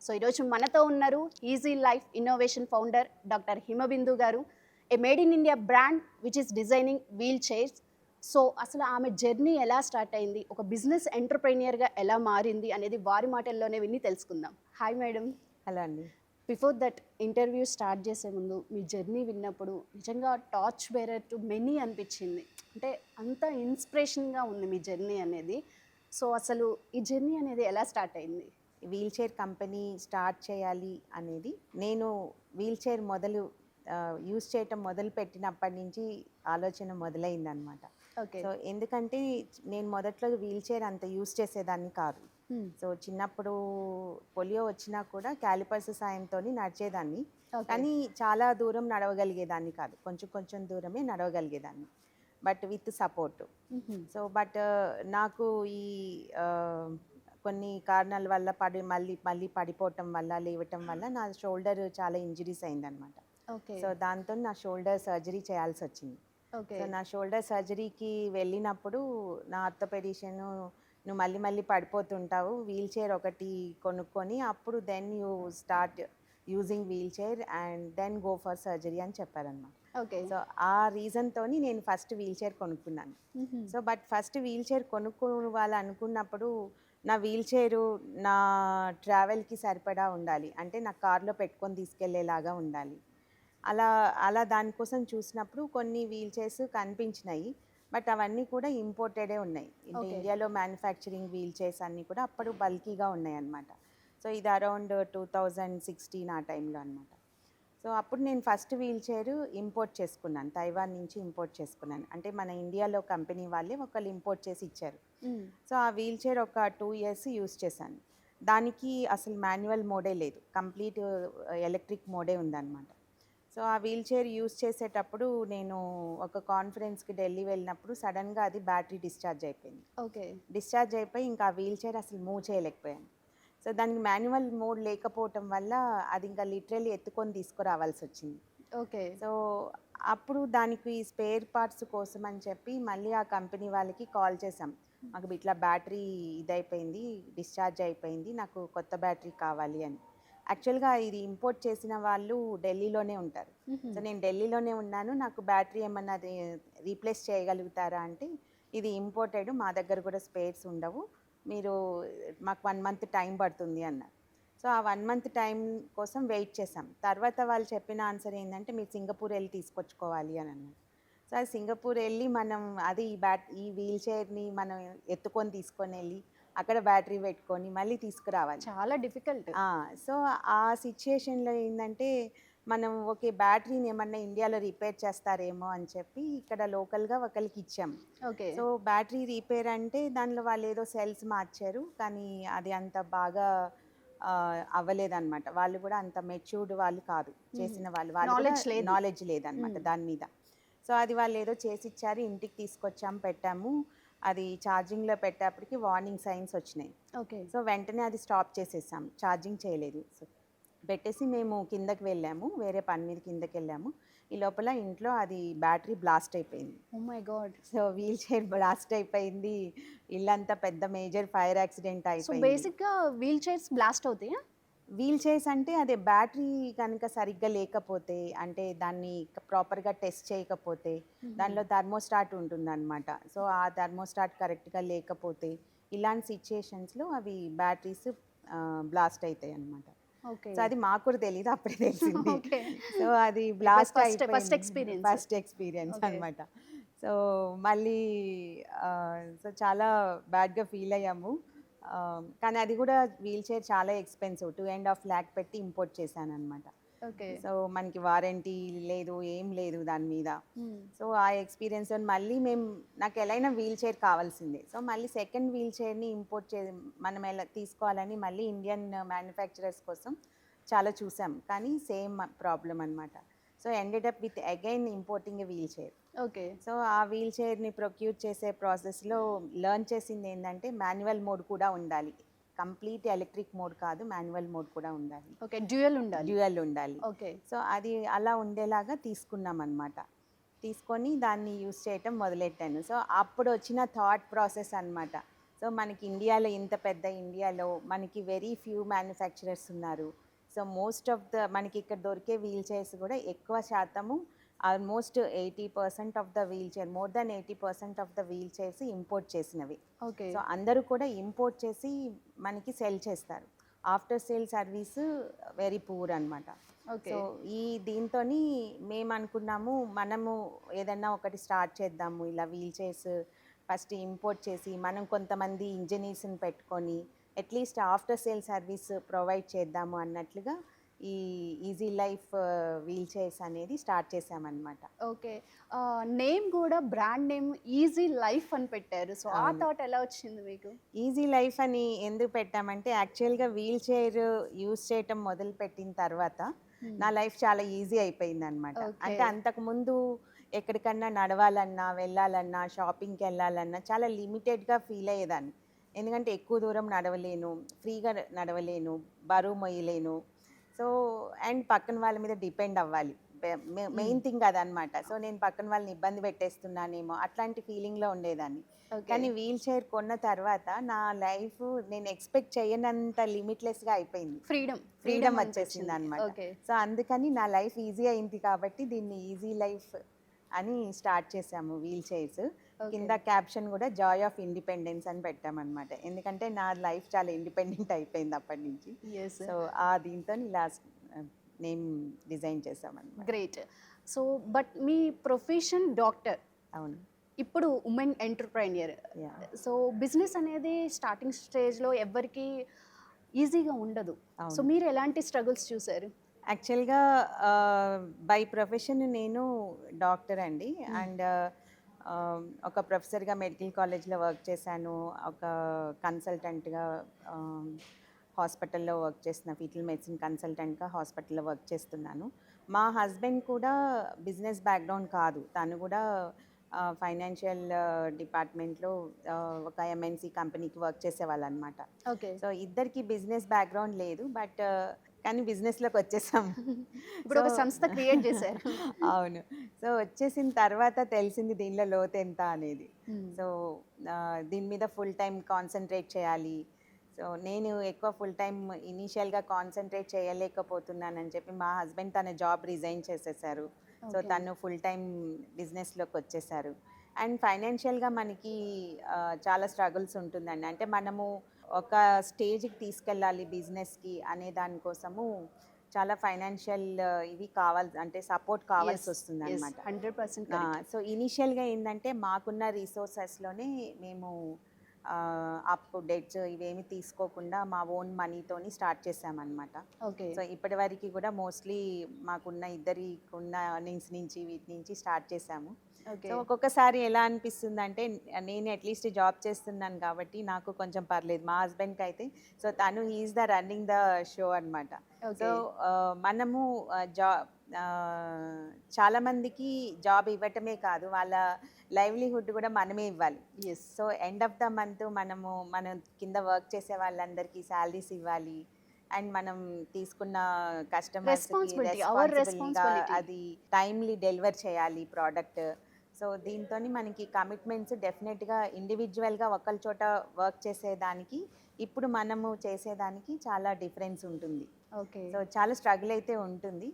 So ఈరోజు మనతో ఉన్నారు easy life innovation founder doctor Himabindu garu. A made in India brand which is designing wheelchairs. So అసలు ఆమె journey ఎలా స్టార్ట్ అయింది, ఒక బిజినెస్ ఎంటర్ప్రెన్యూర్గా ఎలా మారింది అనేది వారి మాటల్లోనే విని తెలుసుకుందాం. Hi madam. హలో అండి. బిఫోర్ దట్ ఇంటర్వ్యూ స్టార్ట్ చేసే ముందు మీ జర్నీ విన్నప్పుడు నిజంగా టార్చ్ బేరర్ టు మెనీ అనిపించింది. అంటే అంత ఇన్స్పిరేషన్గా ఉంది మీ జర్నీ అనేది. సో అసలు ఈ జర్నీ అనేది ఎలా స్టార్ట్ అయింది? వీల్ చైర్ కంపెనీ స్టార్ట్ చేయాలి అనేది నేను వీల్ చైర్ యూజ్ చేయటం మొదలు పెట్టినప్పటి నుంచి ఆలోచన మొదలైందనమాట. ఓకే. సో ఎందుకంటే నేను మొదట్లో వీల్ చైర్ అంత యూజ్ చేసేదాన్ని కాదు. సో చిన్నప్పుడు పోలియో వచ్చినా కూడా క్యాలిపర్స్ సాయంతో నడిచేదాన్ని, కానీ చాలా దూరం నడవగలిగేదాన్ని కాదు, కొంచెం కొంచెం దూరమే నడవగలిగేదాన్ని, but with support. So but నాకు ఈ కొన్ని కారణాల వల్ల మళ్ళీ పడిపోవటం వల్ల, లేవటం వల్ల నా షోల్డర్ చాలా ఇంజరీస్ అయిందనమాట. సో దాంతో నా షోల్డర్ సర్జరీ చేయాల్సి వచ్చింది. సో నా షోల్డర్ సర్జరీకి వెళ్ళినప్పుడు నా ఆర్థోపెడిషియన్, నువ్వు మళ్ళీ పడిపోతుంటావు, వీల్ చైర్ ఒకటి కొనుక్కొని అప్పుడు then you start using wheelchair and then go for surgery అని చెప్పారనమాట. సో ఆ రీజన్తో నేను ఫస్ట్ వీల్ చైర్ కొనుక్కున్నాను. So but first wheelchair కొనుక్కోవాలనుకున్నప్పుడు నా వీల్ చైరు నా ట్రావెల్కి సరిపడా ఉండాలి, అంటే నా కార్లో పెట్టుకొని తీసుకెళ్లేలాగా ఉండాలి. అలా దానికోసం చూసినప్పుడు కొన్ని వీల్ చైర్స్ కనిపించినాయి, బట్ అవన్నీ కూడా ఇంపోర్టెడే ఉన్నాయి. ఇండియాలో మ్యానుఫ్యాక్చరింగ్ వీల్ చైర్స్ అన్నీ కూడా అప్పుడు బల్కీగా ఉన్నాయి అన్నమాట. సో ఇది అరౌండ్ 2016 ఆ టైంలో అనమాట. సో అప్పుడు నేను ఫస్ట్ వీల్ చైర్ ఇంపోర్ట్ చేసుకున్నాను, తైవాన్ నుంచి ఇంపోర్ట్ చేసుకున్నాను. అంటే మన ఇండియాలో కంపెనీ వాళ్ళే ఒకళ్ళు ఇంపోర్ట్ చేసి ఇచ్చారు. సో ఆ వీల్ చైర్ ఒక 2 years యూస్ చేశాను. దానికి అసలు మాన్యువల్ మోడే లేదు, కంప్లీట్ ఎలక్ట్రిక్ మోడే ఉందన్నమాట. సో ఆ వీల్ చైర్ యూస్ చేసేటప్పుడు నేను ఒక కాన్ఫరెన్స్కి ఢిల్లీ వెళ్ళినప్పుడు సడన్గా అది బ్యాటరీ డిశ్చార్జ్ అయిపోయింది. డిశ్చార్జ్ అయిపోయి ఇంకా ఆ వీల్ చైర్ అసలు మూవ్ చేయలేకపోయాను. సో దానికి మాన్యువల్ మోడ్ లేకపోవటం వల్ల అది ఇంకా లిటరల్లీ ఎత్తుకొని తీసుకురావాల్సి వచ్చింది. సో అప్పుడు దానికి స్పేర్ పార్ట్స్ కోసం అని చెప్పి మళ్ళీ ఆ కంపెనీ వాళ్ళకి కాల్ చేసాం, మాకు ఇట్లా బ్యాటరీ ఇదైపోయింది, డిశ్చార్జ్ అయిపోయింది, నాకు కొత్త బ్యాటరీ కావాలి అని. యాక్చువల్గా ఇది ఇంపోర్ట్ చేసిన వాళ్ళు ఢిల్లీలోనే ఉంటారు. సో నేను ఢిల్లీలోనే ఉన్నాను, నాకు బ్యాటరీ ఏమన్నా రీప్లేస్ చేయగలుగుతారా అంటే, ఇది ఇంపోర్టెడ్, మా దగ్గర కూడా స్పేర్స్ ఉండవు, మీరు మాకు 1 month టైం పడుతుంది అన్నారు. సో ఆ 1 month టైం కోసం వెయిట్ చేసాం. తర్వాత వాళ్ళు చెప్పిన ఆన్సర్ ఏంటంటే, మీరు సింగపూర్ వెళ్ళి తీసుకొచ్చుకోవాలి అని అన్నారు. సో అది సింగపూర్ వెళ్ళి మనం అది ఈ వీల్ చైర్ని మనం ఎత్తుకొని తీసుకొని వెళ్ళి అక్కడ బ్యాటరీ పెట్టుకొని మళ్ళీ తీసుకురావాలి, చాలా డిఫికల్ట్. సో ఆ సిచ్యుయేషన్లో ఏంటంటే, మనం ఓకే బ్యాటరీని ఏమన్నా ఇండియాలో రిపేర్ చేస్తారేమో అని చెప్పి ఇక్కడ లోకల్గా ఒకరికి ఇచ్చాం. సో బ్యాటరీ రిపేర్ అంటే దానిలో వాళ్ళు ఏదో సెల్స్ మార్చారు, కానీ అది అంత బాగా అవ్వలేదన్నమాట. వాళ్ళు కూడా అంత మెచ్యూర్డ్ వాళ్ళు కాదు చేసిన వాళ్ళు నాలెడ్జ్ లేదనమాట దాని మీద. సో అది వాళ్ళు ఏదో చేసి ఇచ్చారు, ఇంటికి తీసుకొచ్చాము, పెట్టాము. అది ఛార్జింగ్లో పెట్టేప్పటికి వార్నింగ్ సైన్స్ వచ్చినాయి. సో వెంటనే అది స్టాప్ చేసేసాం, ఛార్జింగ్ చేయలేదు. సో పెట్టేసి మేము కిందకి వెళ్ళాము, వేరే పని మీద కిందకి వెళ్ళాము. ఈ లోపల ఇంట్లో అది బ్యాటరీ బ్లాస్ట్ అయిపోయింది. Oh my God. So wheelchair blast అయిపోయింది, ఇల్లంతా పెద్ద మేజర్ ఫైర్ యాక్సిడెంట్ అయిపోయింది. సో బేసిక్గా వీల్ చైర్స్ బ్లాస్ట్ అవుతాయా? వీల్ చైర్స్ అంటే అదే బ్యాటరీ కనుక సరిగ్గా లేకపోతే, అంటే దాన్ని ప్రాపర్గా టెస్ట్ చేయకపోతే, దానిలో థర్మోస్టాట్ ఉంటుందన్నమాట. సో ఆ థర్మోస్టాట్ కరెక్ట్గా లేకపోతే ఇలాంటి సిచ్యుయేషన్స్లో అవి బ్యాటరీస్ బ్లాస్ట్ అవుతాయి అన్నమాట. సో అది మాకు కూడా తెలియదు, అప్పుడే తెలిసింది. సో అది బ్లాస్ట్ అయిపోయింది, ఫస్ట్ ఎక్స్పీరియన్స్ అనమాట. సో మళ్ళీ సో చాలా బ్యాడ్గా ఫీల్ అయ్యాము. కానీ అది కూడా వీల్ చైర్ చాలా ఎక్స్పెన్సివ్, 2.5 lakh పెట్టి ఇంపోర్ట్ చేశాను అనమాట. సో మనకి వారంటీ లేదు, ఏం లేదు దాని మీద. సో ఆ ఎక్స్పీరియన్స్ మళ్ళీ నాకు ఎలా వీల్ చైర్ కావాల్సిందే. సో మళ్ళీ సెకండ్ వీల్ చైర్ని మనం ఎలా తీసుకోవాలని మళ్ళీ ఇండియన్ మ్యానుఫ్యాక్చరర్స్ కోసం చాలా చూసాం, కానీ సేమ్ ప్రాబ్లం అనమాట. So ended up with again importing a wheelchair. So ఆ వీల్ చైర్ని ప్రొక్యూర్ చేసే ప్రాసెస్లో లెర్న్ చేసింది ఏంటంటే, మాన్యువల్ మోడ్ కూడా ఉండాలి, కంప్లీట్ ఎలక్ట్రిక్ మోడ్ కాదు, మాన్యువల్ మోడ్ కూడా ఉండాలి. డ్యూయల్ ఉండాలి. సో అది అలా ఉండేలాగా తీసుకున్నాం అనమాట. తీసుకొని దాన్ని యూస్ చేయటం మొదలెట్టాను. సో అప్పుడు వచ్చిన థాట్ ప్రాసెస్ అనమాట, సో మనకి ఇండియాలో ఇంత పెద్ద ఇండియాలో మనకి వెరీ ఫ్యూ మ్యానుఫ్యాక్చరర్స్ ఉన్నారు. సో మోస్ట్ ఆఫ్ ద మనకి ఇక్కడ దొరికే వీల్ చైర్స్ కూడా ఎక్కువ శాతము almost 80% of the wheelchair, more than 80% of the wheelchairs import చేసినవి. ఓకే. సో అందరూ కూడా ఇంపోర్ట్ చేసి మనకి సెల్ చేస్తారు. After sale service very poor అనమాట. ఓకే. సో దీంతోని మేము అనుకున్నాము మనము ఏదన్నా ఒకటి స్టార్ట్ చేద్దాము, ఇలా వీల్ చైర్స్ ఫస్ట్ ఇంపోర్ట్ చేసి మనం కొంతమంది ఇంజనీర్స్ని పెట్టుకొని at least after sale service provide చేద్దాము అన్నట్లుగా ఈ ఈజీ లైఫ్ వీల్ చైర్స్ అనేది స్టార్ట్ చేసామన్నమాట. ఓకే. నేమ్ కూడా బ్రాండ్ నేమ్ ఈజీ లైఫ్ అని పెట్టారు. సో ఆ థాట్ ఎలా వచ్చింది మీకు? ఈజీ లైఫ్ అని ఎందుకు పెట్టామంటే యాక్చువల్గా వీల్ చైర్ యూజ్ చేయటం మొదలుపెట్టిన తర్వాత నా లైఫ్ చాలా ఈజీ అయిపోయింది అనమాట. Okay. అంటే అంతకుముందు ఎక్కడికన్నా నడవాలన్నా వెళ్ళాలన్నా షాపింగ్కి వెళ్ళాలన్నా చాలా లిమిటెడ్గా ఫీల్ అయ్యేదాన్ని. ఎందుకంటే ఎక్కువ దూరం నడవలేను, ఫ్రీగా నడవలేను, బరువు మొయ్యలేను. సో అండ్ పక్కన వాళ్ళ మీద డిపెండ్ అవ్వాలి, మెయిన్ థింగ్ అదనమాట. సో నేను పక్కన వాళ్ళని ఇబ్బంది పెట్టేస్తున్నానేమో అట్లాంటి ఫీలింగ్లో ఉండేదాన్ని. Okay. కానీ వీల్ చైర్ కొన్న తర్వాత నా లైఫ్ నేను ఎక్స్పెక్ట్ చేయనంత లిమిట్లెస్గా అయిపోయింది. ఫ్రీడమ్ వచ్చేసింది అనమాట. ఓకే. సో అందుకని నా లైఫ్ ఈజీ అయింది కాబట్టి దీన్ని ఈజీ లైఫ్ అని స్టార్ట్ చేసాము వీల్ చైర్స్. కింద క్యాప్షన్ కూడా జాయ్ ఆఫ్ ఇండిపెండెన్స్ అని పెట్టామన్నమాట. ఎందుకంటే నా లైఫ్ చాలా ఇండిపెండెంట్ అయిపోయింది అప్పటి నుంచి. ఎస్. సో దీంతో ఇలా నేమ్ డిజైన్ చేసామన్నమాట. Great. So but me profession doctor, అవును. ఇప్పుడు ఉమెన్ ఎంటర్ప్రైనియర్. Yeah. సో బిజినెస్ అనేది స్టార్టింగ్ స్టేజ్లో ఎవరికి ఈజీగా ఉండదు. అవును. సో మీరు ఎలాంటి స్ట్రగుల్స్ చూసారు? యాక్చువల్గా బై ప్రొఫెషన్ నేను డాక్టర్ అండి. అండ్ ఒక ప్రొఫెసర్గా మెడికల్ కాలేజ్లో వర్క్ చేశాను, ఒక కన్సల్టెంట్గా హాస్పిటల్లో వర్క్ చేస్తున్న, ఫీటల్ మెడిసిన్ కన్సల్టెంట్గా హాస్పిటల్లో వర్క్ చేస్తున్నాను. మా హస్బెండ్ కూడా బిజినెస్ బ్యాక్గ్రౌండ్ కాదు, తను కూడా ఫైనాన్షియల్ డిపార్ట్మెంట్లో ఒక ఎంఎన్సి కంపెనీకి వర్క్ చేసేవాళ్ళు అనమాట. ఓకే. సో ఇద్దరికి బిజినెస్ బ్యాక్గ్రౌండ్ లేదు, బట్ కానీ బిజినెస్లోకి వచ్చేసాం. ఇప్పుడు ఒక సంస్థ క్రియేట్ చేశారు. అవును. సో వచ్చేసిన తర్వాత తెలిసింది దీనిలో లోతు ఎంత అనేది. సో దీని మీద ఫుల్ టైం కాన్సన్ట్రేట్ చేయాలి. సో నేను ఎక్కువ ఫుల్ టైం ఇనీషియల్గా కాన్సన్ట్రేట్ చేయలేకపోతున్నానని చెప్పి మా హస్బెండ్ తన జాబ్ రిజైన్ చేసేసారు. So Okay. తను ఫుల్ టైం బిజినెస్లోకి వచ్చేసారు. అండ్ ఫైనాన్షియల్గా మనకి చాలా స్ట్రగుల్స్ ఉంటుందండి. అంటే మనము ఒక స్టేజ్కి తీసుకెళ్ళాలి బిజినెస్కి అనే దానికోసము చాలా ఫైనాన్షియల్ ఇవి కావాలి, అంటే సపోర్ట్ కావాల్సి వస్తుంది అనమాట. 100% సో ఇనీషియల్గా ఏంటంటే మాకున్న రిసోర్సెస్లోనే మేము అప్ డెట్స్ ఇవేమి తీసుకోకుండా మా ఓన్ మనీతోని స్టార్ట్ చేసామన్నమాట. ఓకే. సో ఇప్పటి వరకు కూడా మోస్ట్లీ మాకున్న ఇద్దరికున్న ఎర్నింగ్స్ నుంచి వీటి నుంచి స్టార్ట్ చేసాము. ఓకే. సో ఒక్కొక్కసారి ఎలా అనిపిస్తుంది అంటే నేను అట్లీస్ట్ జాబ్ చేస్తున్నాను కాబట్టి నాకు కొంచెం పర్లేదు. మా హస్బెండ్కి అయితే సో తను he is the running the show అనమాట. సో మనము చాలామందికి జాబ్ ఇవ్వటమే కాదు, వాళ్ళ లైవ్లీహుడ్ కూడా మనమే ఇవ్వాలి. Yes. So end of the month మనం కింద వర్క్ చేసే వాళ్ళందరికీ శాలరీస్ ఇవ్వాలి. అండ్ మనం తీసుకున్న Responsibility, our కస్టమర్స్ responsibility. అది టైమ్లీ డెలివర్ చేయాలి ప్రోడక్ట్. సో దీంతో మనకి కమిట్మెంట్స్ డెఫినెట్గా ఇండివిజువల్గా ఒకరి చోట వర్క్ చేసేదానికి ఇప్పుడు మనము చేసేదానికి చాలా డిఫరెన్స్ ఉంటుంది. ఓకే. సో చాలా స్ట్రగుల్ అయితే ఉంటుంది.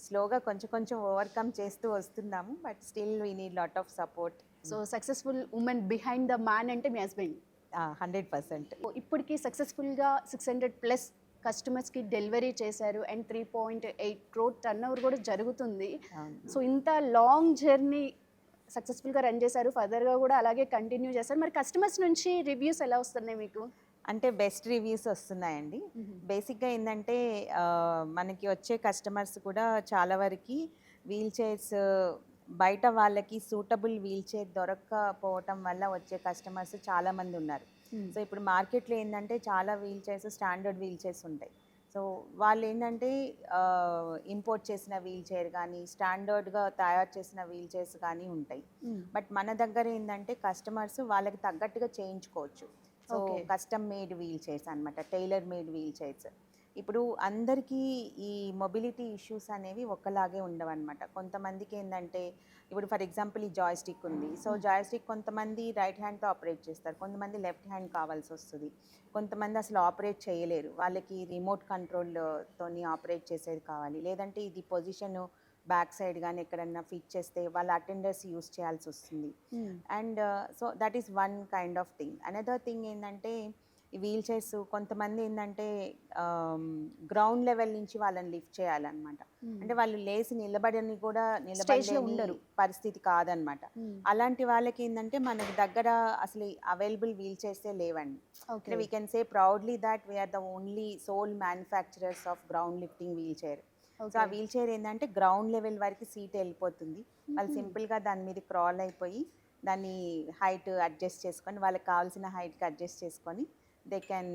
స్లోగా కొంచెం ఓవర్కమ్ చేస్తూ వస్తున్నాము, but still we need lot of support. So successful women behind the man అంటే మీ హస్బెండ్. 100%. ఇప్పటికి సక్సెస్ఫుల్గా 600+ కస్టమర్స్కి డెలివరీ చేశారు అండ్ 3.8 crore టర్న్ ఓవర్ కూడా జరుగుతుంది. సో ఇంత లాంగ్ జర్నీ సక్సెస్ఫుల్గా రన్ చేశారు, ఫర్దర్గా కూడా అలాగే కంటిన్యూ చేశారు. మరి కస్టమర్స్ నుంచి రివ్యూస్ ఎలా వస్తున్నాయి మీకు? అంటే బెస్ట్ రివ్యూస్ వస్తున్నాయండి. బేసిక్గా ఏంటంటే మనకి వచ్చే కస్టమర్స్ కూడా చాలా వరకు వీల్ చైర్స్ బయట వాళ్ళకి సూటబుల్ వీల్ చైర్ దొరకకపోవటం వల్ల వచ్చే కస్టమర్స్ చాలామంది ఉన్నారు. సో ఇప్పుడు మార్కెట్లో ఏంటంటే చాలా wheelchairs standard wheelchairs ఉంటాయి. సో వాళ్ళు ఏంటంటే ఇంపోర్ట్ చేసిన వీల్ చైర్ కానీ స్టాండర్డ్గా తయారు చేసిన వీల్ చైర్స్ కానీ ఉంటాయి. బట్ మన దగ్గర ఏంటంటే కస్టమర్స్ వాళ్ళకి తగ్గట్టుగా చేయించుకోవచ్చు. So custom made wheelchairs అనమాట, టైలర్ మేడ్ వీల్ చైర్స్. ఇప్పుడు అందరికీ ఈ మొబిలిటీ ఇష్యూస్ అనేవి ఒకలాగే ఉండవన్నమాట. కొంతమందికి ఏందంటే ఇప్పుడు ఫర్ ఎగ్జాంపుల్ ఈ జాయ్‌స్టిక్ ఉంది. సో, జాయ్‌స్టిక్ కొంతమంది రైట్ హ్యాండ్‌తో ఆపరేట్ చేస్తారు. కొంతమంది లెఫ్ట్ హ్యాండ్ కావాల్సొస్తది. కొంతమంది అసలు ఆపరేట్ చేయలేరు. వాళ్ళకి రిమోట్ కంట్రోల్ తోని ఆపరేట్ చేసేది కావాలి. లేదంటే ఇది పొజిషను బ్యాక్ సైడ్ గానీ ఎక్కడన్నా ఫిట్ చేస్తే వాళ్ళ అటెండర్స్ యూజ్ చేయాల్సొస్తుంది. And so, that is one kind of thing. Another thing ఏందంటే ఈ వీల్ చైర్స్ కొంతమంది ఏంటంటే గ్రౌండ్ లెవెల్ నుంచి వాళ్ళని లిఫ్ట్ చేయాలన్నమాట. అంటే వాళ్ళు లేచి నిలబడని కూడా స్టేజ్లో నిలబడలేని ఉండరు. పరిస్థితి కాదనమాట. అలాంటి వాళ్ళకి ఏంటంటే మనకి దగ్గర అసలు అవైలబుల్ వీల్ చైర్సే లేవండి. అంటే we can say proudly that we are the only sole manufacturers of ground lifting wheelchair. So ఆ వీల్ చైర్ ఏంటంటే గ్రౌండ్ లెవెల్ వరకు సీట్ వెళ్ళిపోతుంది. వాళ్ళు సింపుల్గా దాని మీద క్రాల్ అయిపోయి దాన్ని హైట్ అడ్జస్ట్ చేసుకొని వాళ్ళకి కావాల్సిన హైట్కి అడ్జస్ట్ చేసుకొని దే కెన్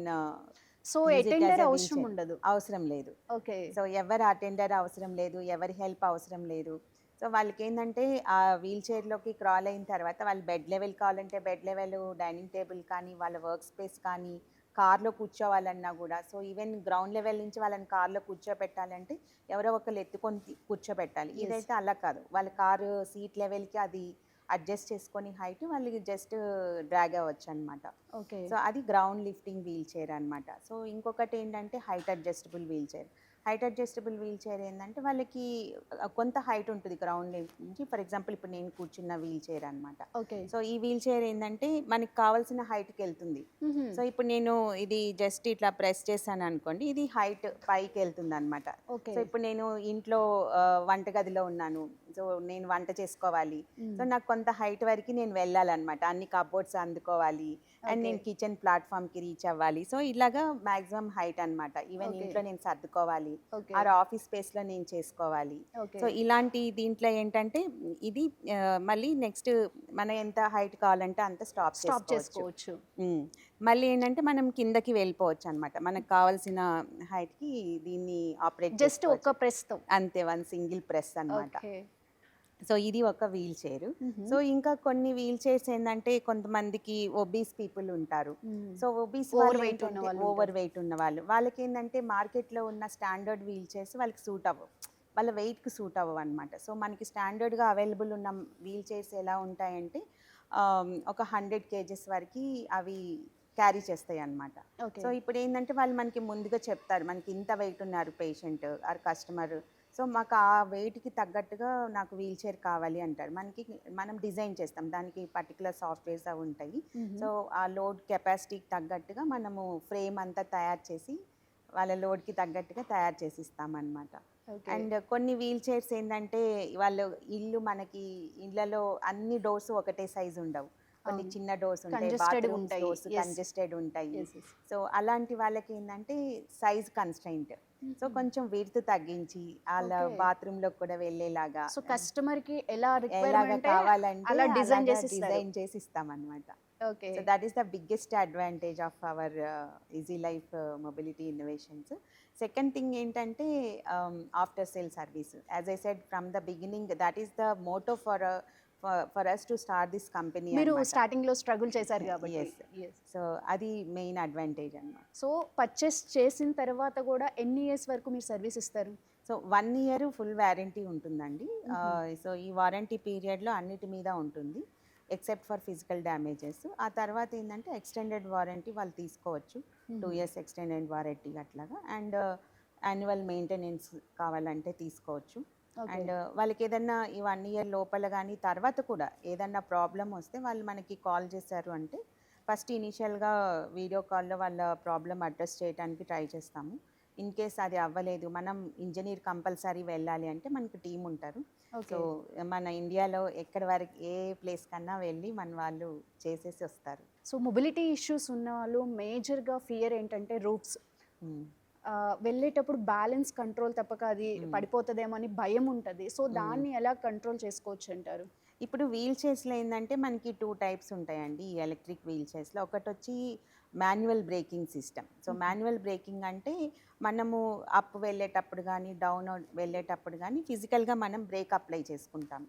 సో అటెండర్ అవసరం ఉండదు. అవసరం లేదు. ఓకే. సో ఎవరి అటెండర్ అవసరం లేదు, ఎవరి హెల్ప్ అవసరం లేదు. సో వాళ్ళకి ఏంటంటే ఆ వీల్ చైర్లోకి క్రాల్ అయిన తర్వాత వాళ్ళు బెడ్ లెవెల్ కావాలంటే బెడ్ లెవెల్, డైనింగ్ టేబుల్ కానీ వాళ్ళ వర్క్ స్పేస్ కానీ కార్లో కూర్చోవాలన్నా కూడా సో ఈవెన్ గ్రౌండ్ లెవెల్ నుంచి వాళ్ళని కార్లో కూర్చోబెట్టాలంటే ఎవరో ఒకరు ఎత్తుకొని కూర్చోబెట్టాలి. ఇదైతే అలా కాదు. వాళ్ళ కారు సీట్ లెవెల్కి అది అడ్జస్ట్ చేసుకొని హైట్ వాళ్ళకి జస్ట్ డ్రాగ్ అవ్వచ్చు అనమాట. ఓకే. సో అది గ్రౌండ్ లిఫ్టింగ్ వీల్ చైర్ అనమాట. సో ఇంకొకటి ఏంటంటే height adjustable wheelchair. Height adjustable wheelchair ఏంటంటే వాళ్ళకి కొంత హైట్ ఉంటుంది గ్రౌండ్ నుంచి. ఫర్ ఎగ్జాంపుల్ ఇప్పుడు నేను కూర్చున్న వీల్ చైర్ అనమాట. ఓకే. సో ఈ వీల్ చైర్ ఏంటంటే మనకి కావాల్సిన హైట్కి వెళ్తుంది. సో ఇప్పుడు నేను ఇది జస్ట్ ఇట్లా ప్రెస్ చేశాను అనుకోండి, ఇది హైట్ పైకి వెళ్తుంది అనమాట. ఓకే. సో ఇప్పుడు నేను ఇంట్లో వంటగదిలో ఉన్నాను. సో నేను వంట చేసుకోవాలి. సో నాకు కొంత హైట్ వరకు నేను వెళ్ళాలన్నమాట. అన్ని కబోర్డ్స్ అందుకోవాలి అండ్ నేను కిచెన్ ప్లాట్ఫామ్కి రీచ్ అవ్వాలి. సో ఇలాగా మ్యాక్సిమం హైట్ అనమాట. ఈవెన్ ఇంట్లో నేను సర్దుకోవాలి, ఆ ఆఫీస్ స్పేస్లో నేను చేసుకోవాలి. సో ఇలాంటి దీంట్లో ఏంటంటే ఇది మళ్ళీ నెక్స్ట్ మనం ఎంత హైట్ కావాలంటే అంత స్టాప్ చేసుకోవచ్చు. మళ్ళీ ఏంటంటే మనం కిందకి వెళ్ళిపోవచ్చు అనమాట. మనకు కావాల్సిన హైట్కి దీన్ని ఆపరేట్ జస్ట్ ఒక ప్రెస్తో అంతే, వన్ సింగిల్ ప్రెస్ అనమాట. సో ఇది ఒక వీల్ చైర్. సో ఇంకా కొన్ని వీల్ చైర్స్ ఏంటంటే కొంతమందికి ఒబీస్ పీపుల్ ఉంటారు. సో ఒబీస్ ఓవర్ వెయిట్ ఉన్న వాళ్ళకి ఏంటంటే మార్కెట్లో ఉన్న స్టాండర్డ్ వీల్ చైర్స్ వాళ్ళకి సూట్ అవ్వవు, వాళ్ళ వెయిట్కి సూట్ అవ్వవు అనమాట. సో మనకి స్టాండర్డ్గా అవైలబుల్ ఉన్న వీల్ చైర్స్ ఎలా ఉంటాయంటే ఒక 100 kgs వరకు అవి క్యారీ చేస్తాయి అన్నమాట. సో ఇప్పుడు ఏంటంటే వాళ్ళు మనకి ముందుగా చెప్తారు మనకి ఇంత వెయిట్ ఉన్నారు పేషెంట్ ఆర్ కస్టమర్, సో మాకు ఆ వెయిట్కి తగ్గట్టుగా నాకు వీల్ చైర్ కావాలి అంటారు. మనం డిజైన్ చేస్తాం, దానికి పర్టికులర్ సాఫ్ట్వేర్స్ అవి ఉంటాయి. సో ఆ లోడ్ కెపాసిటీకి తగ్గట్టుగా మనము ఫ్రేమ్ అంతా తయారు చేసి వాళ్ళ లోడ్కి తగ్గట్టుగా తయారు చేసి ఇస్తామన్నమాట. అండ్ కొన్ని వీల్ చైర్స్ ఏంటంటే వాళ్ళు మనకి ఇళ్ళలో అన్ని డోర్స్ ఒకటే సైజు ఉండవు. కొన్ని చిన్న డోర్స్ ఉంటాయి, బాత్రూమ్ డోర్స్ కంజెస్టెడ్ ఉంటాయి. సో అలాంటి వాళ్ళకి ఏంటంటే సైజ్ కన్స్ట్రైంట్. సో కొంచెం విడ్త్ తగ్గించి వాళ్ళ బాత్రూమ్ లో కూడా వెళ్ళేలాగా సో కస్టమర్ కి ఎలా కావాలంటే అలా డిజైన్ చేసి ఇస్తాం అన్నమాట. Okay. So that is the biggest advantage of our easy life mobility innovations. Second thing ఏంటంటే after sale service. As I said from the beginning that is the motto for us to start this company. మీరు starting లో struggle చేశారు కాబట్టి. So అది main advantage అన్నమాట. So purchase చేసిన తర్వాత కూడా ఎన్ని ఇయర్స్ వరకు మీరు సర్వీస్ ఇస్తారు? సో 1 year ఫుల్ వారంటీ ఉంటుందండి. సో ఈ వారంటీ పీరియడ్లో అన్నిటి మీద ఉంటుంది ఎక్సెప్ట్ ఫర్ ఫిజికల్ డ్యామేజెస్. ఆ తర్వాత ఏంటంటే ఎక్స్టెండెడ్ వారంటీ వాళ్ళు తీసుకోవచ్చు, 2 years ఎక్స్టెండెడ్ వారంటీ అట్లాగా. అండ్ యాన్యువల్ మెయింటెనెన్స్ కావాలంటే తీసుకోవచ్చు. అండ్ వాళ్ళకి ఏదన్నా ఈ 1 year లోపల కానీ తర్వాత కూడా ఏదన్నా ప్రాబ్లం వస్తే వాళ్ళు మనకి కాల్ చేశారు అంటే ఫస్ట్ ఇనీషియల్గా వీడియో కాల్లో వాళ్ళ ప్రాబ్లం అడ్రస్ చేయడానికి ట్రై చేస్తాము. ఇన్ కేస్ అది అవ్వలేదు, మనం ఇంజనీర్ కంపల్సరీ వెళ్ళాలి అంటే మనకి టీం ఉంటారు. సో మన ఇండియాలో ఎక్కడి వరకు ఏ ప్లేస్ కన్నా వెళ్ళి మన వాళ్ళు చేసేసి వస్తారు. సో మొబిలిటీ ఇష్యూస్ ఉన్న వాళ్ళు మేజర్గా ఫియర్ ఏంటంటే రూట్స్, వెళ్ళేటప్పుడు బ్యాలెన్స్ కంట్రోల్ తప్పక అది పడిపోతుందేమో అని భయం ఉంటుంది. సో దాన్ని ఎలా కంట్రోల్ చేసుకోవచ్చు అంటారు? ఇప్పుడు వీల్ చైర్స్లో ఏంటంటే మనకి 2 types ఉంటాయండి ఈ ఎలక్ట్రిక్ వీల్ చైర్స్లో. ఒకటి వచ్చి manual braking system. So manual breaking అంటే మనము అప్ వెళ్ళేటప్పుడు కానీ డౌన్ వెళ్ళేటప్పుడు కానీ ఫిజికల్గా మనం బ్రేక్ అప్లై చేసుకుంటాం.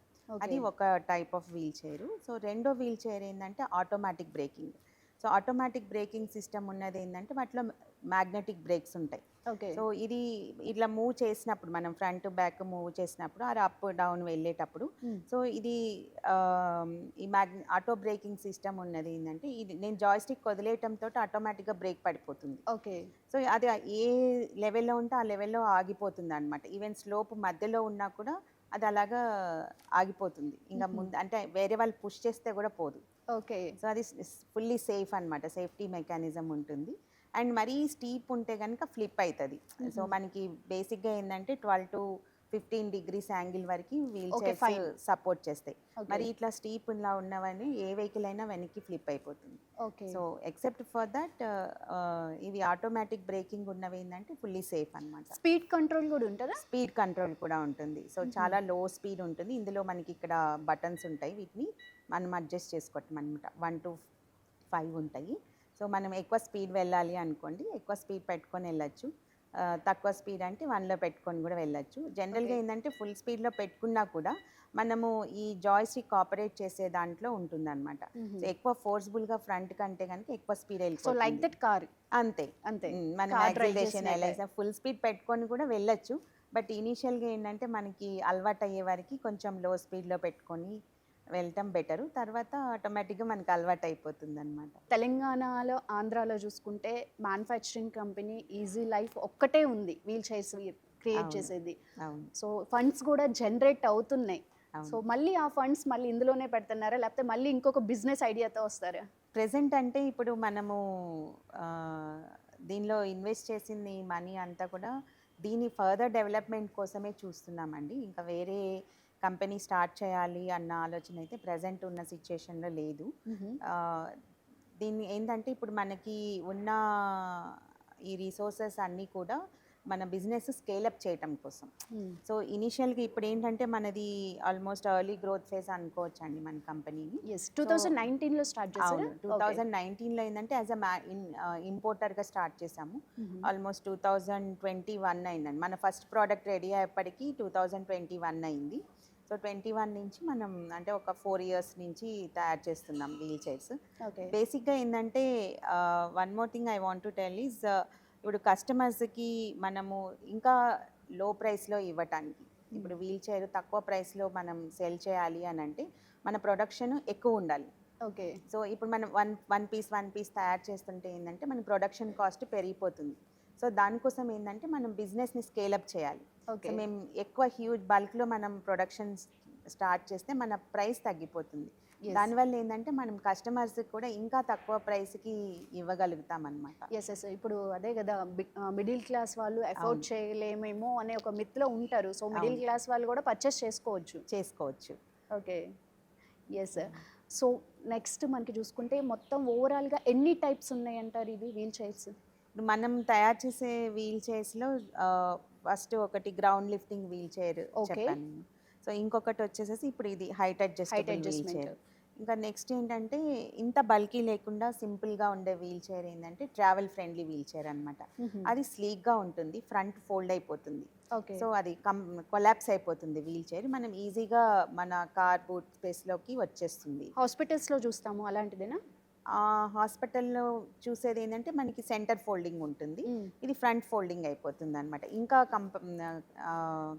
అది ఒక type of wheelchair. So రెండో వీల్ చైర్ ఏంటంటే automatic braking. So automatic braking system ఉన్నది ఏంటంటే వాటిలో మ్యాగ్నెటిక్ బ్రేక్స్ ఉంటాయి. ఓకే. సో ఇది ఇట్లా మూవ్ చేసినప్పుడు మనం ఫ్రంట్ బ్యాక్ మూవ్ చేసినప్పుడు అది అప్ డౌన్ వెళ్ళేటప్పుడు సో ఇది ఈ ఆటో బ్రేకింగ్ సిస్టమ్ ఉన్నది ఏంటంటే ఇది నేను జాయ్స్టిక్ వదిలేయటంతో ఆటోమేటిక్గా బ్రేక్ పడిపోతుంది. ఓకే. సో అది ఏ లెవెల్లో ఉంటే ఆ లెవెల్లో ఆగిపోతుంది అనమాట. ఈవెన్ స్లోప్ మధ్యలో ఉన్నా కూడా అది అలాగా ఆగిపోతుంది. ఇంకా ముందు అంటే వేరే వాళ్ళు పుష్ చేస్తే కూడా పోదు. ఓకే. సో అది ఫుల్లీ సేఫ్ అనమాట. సేఫ్టీ మెకానిజం ఉంటుంది. అండ్ మరీ స్టీప్ ఉంటే కనుక ఫ్లిప్ అవుతుంది. సో మనకి బేసిక్గా ఏంటంటే 12 to 15 degrees యాంగిల్ వరకు wheel Okay, chairs fine. Support చేస్తాయి. Okay. మరి ఇట్లా స్టీప్ ఇలా ఉన్నవన్నీ ఏ వెహికల్ అయినా వెనక్కి ఫ్లిప్ అయిపోతుంది. Okay. So except for that ఇవి ఆటోమేటిక్ బ్రేకింగ్ ఉన్నవి ఏంటంటే ఫుల్లీ సేఫ్ అనమాట. స్పీడ్ కంట్రోల్ కూడా ఉంటుందా? స్పీడ్ కంట్రోల్ కూడా ఉంటుంది. సో చాలా లో స్పీడ్ ఉంటుంది. ఇందులో మనకి ఇక్కడ బటన్స్ ఉంటాయి, వీటిని మనం అడ్జస్ట్ చేసుకోవటం అనమాట. 1 to 5 ఉంటాయి. సో మనం ఎక్కువ స్పీడ్ వెళ్ళాలి అనుకోండి, ఎక్కువ స్పీడ్ పెట్టుకొని వెళ్ళచ్చు. తక్కువ స్పీడ్ అంటే 1లో పెట్టుకొని కూడా వెళ్ళచ్చు. జనరల్గా ఏంటంటే ఫుల్ స్పీడ్లో పెట్టుకున్నా కూడా మనము ఈ జాయ్స్టిక్ ఆపరేట్ చేసే దాంట్లో ఉంటుందన్నమాట. సో ఎక్కువ ఫోర్స్ఫుల్గా ఫ్రంట్ కంటే కనుక ఎక్కువ స్పీడ్ సో వెళ్ళిపోతుంది. Like that car. అంతే అంతే. మనం Car drive యాక్సిలరేషన్ ఎలా చేసినట్టే. ఫుల్ స్పీడ్ పెట్టుకొని కూడా వెళ్ళొచ్చు. బట్ ఇనీషియల్గా ఏంటంటే మనకి అలవాటు అయ్యే వరకు కొంచెం లో స్పీడ్లో పెట్టుకొని వెళ్ళటం బెటరు. తర్వాత ఆటోమేటిక్గా మనకి అలవాటు అయిపోతుంది అనమాట. తెలంగాణలో, ఆంధ్రాలో చూసుకుంటే మ్యానుఫ్యాక్చరింగ్ కంపెనీ ఈజీ లైఫ్ ఒక్కటే ఉంది వీల్ చైర్స్ క్రియేట్ అవును. చేసేది. అవును. సో ఫండ్స్ కూడా జనరేట్ అవుతున్నాయి. అవును. సో మళ్ళీ ఆ ఫండ్స్ మళ్ళీ ఇందులోనే పెడుతున్నారా, లేకపోతే మళ్ళీ ఇంకొక బిజినెస్ ఐడియాతో వస్తారా? ప్రెజెంట్ అంటే ఇప్పుడు మనము ఆ, దీనిలో ఇన్వెస్ట్ చేసింది మనీ అంతా కూడా దీని ఫర్దర్ డెవలప్మెంట్ కోసమే చూస్తున్నామండి. ఇంకా వేరే కంపెనీ స్టార్ట్ చేయాలి అన్న ఆలోచన అయితే ప్రజెంట్ ఉన్న సిచ్యుయేషన్లో లేదు. ఆ, దీన్ని ఏంటంటే ఇప్పుడు మనకి ఉన్న ఈ రిసోర్సెస్ అన్నీ కూడా మన బిజినెస్ స్కేలప్ చేయటం కోసం. సో ఇనిషియల్గా ఇప్పుడు ఏంటంటే మనది ఆల్మోస్ట్ ఎర్లీ గ్రోత్ ఫేజ్ అనుకోవచ్చు అండి మన కంపెనీని. ఎస్, 2019లో స్టార్ట్ చేశారు. 2019లో ఏంటంటే యాజ్ అ ఇంపోర్టర్గా స్టార్ట్ చేసాము. ఆల్మోస్ట్ 2021 అయిందండి. మన ఫస్ట్ ప్రోడక్ట్ రెడీ అయ్యేప్పటికీ 2021 అయింది. సో 21 నుంచి మనం అంటే ఒక 4 years నుంచి తయారు చేస్తున్నాం వీల్ చైర్స్. ఓకే. బేసిక్గా ఏంటంటే one more thing I want to tell is ఇప్పుడు కస్టమర్స్కి మనము ఇంకా లో ప్రైస్లో ఇవ్వటానికి, ఇప్పుడు వీల్ చైర్ తక్కువ ప్రైస్లో మనం సెల్ చేయాలి అని అంటే మన ప్రొడక్షన్ ఎక్కువ ఉండాలి. ఓకే. సో ఇప్పుడు మనం వన్ పీస్ తయారు చేస్తుంటే ఏంటంటే మన ప్రొడక్షన్ కాస్ట్ పెరిగిపోతుంది. సో దానికోసం ఏంటంటే మనం బిజినెస్ని స్కేలప్ చేయాలి. ఓకే. సో మేము ఎక్కువ హ్యూజ్ బల్క్లో మనం ప్రొడక్షన్ స్టార్ట్ చేస్తే మన ప్రైస్ తగ్గిపోతుంది. Yes. దానివల్ల ఏంటంటే మనం కస్టమర్స్కి కూడా ఇంకా తక్కువ ప్రైస్కి ఇవ్వగలుగుతాం అనమాట. ఎస్ ఎస్, ఇప్పుడు అదే కదా, మిడిల్ క్లాస్ వాళ్ళు అఫోర్డ్ చేయలేమేమో అనే ఒక మిత్లో ఉంటారు. సో మిడిల్ క్లాస్ వాళ్ళు కూడా పర్చేస్ చేసుకోవచ్చు. ఓకే. ఎస్. సో నెక్స్ట్ మనకి చూసుకుంటే మొత్తం ఓవరాల్గా ఎన్ని టైప్స్ ఉన్నాయి అంటారు ఇవి వీల్ చైర్స్? ఇప్పుడు మనం తయారు చేసే వీల్ చైర్స్లో ఫస్ట్ ఒకటి ground lifting wheelchair Okay. చెప్పాను నేను. సో ఇంకొకటి వచ్చేసేసి ఇప్పుడు ఇది height adjustable wheel adjustment. Chair. ఇంకా నెక్స్ట్ ఏంటంటే ఇంత బల్కీ లేకుండా సింపుల్గా ఉండే వీల్ చైర్ ఏంటంటే ట్రావెల్ ఫ్రెండ్లీ వీల్ చైర్ అనమాట. అది స్లీక్గా ఉంటుంది, ఫ్రంట్ ఫోల్డ్ అయిపోతుంది. ఓకే. సో అది కొలాప్స్ అయిపోతుంది వీల్ చైర్. మనం ఈజీగా మన కార్ బూట్ స్పేస్లోకి వచ్చేస్తుంది. హాస్పిటల్స్లో చూస్తాము అలాంటిదేనా? హాస్పిటల్లో చూసేది ఏంటంటే మనకి సెంటర్ ఫోల్డింగ్ ఉంటుంది, ఇది ఫ్రంట్ ఫోల్డింగ్ అయిపోతుంది అనమాట. ఇంకా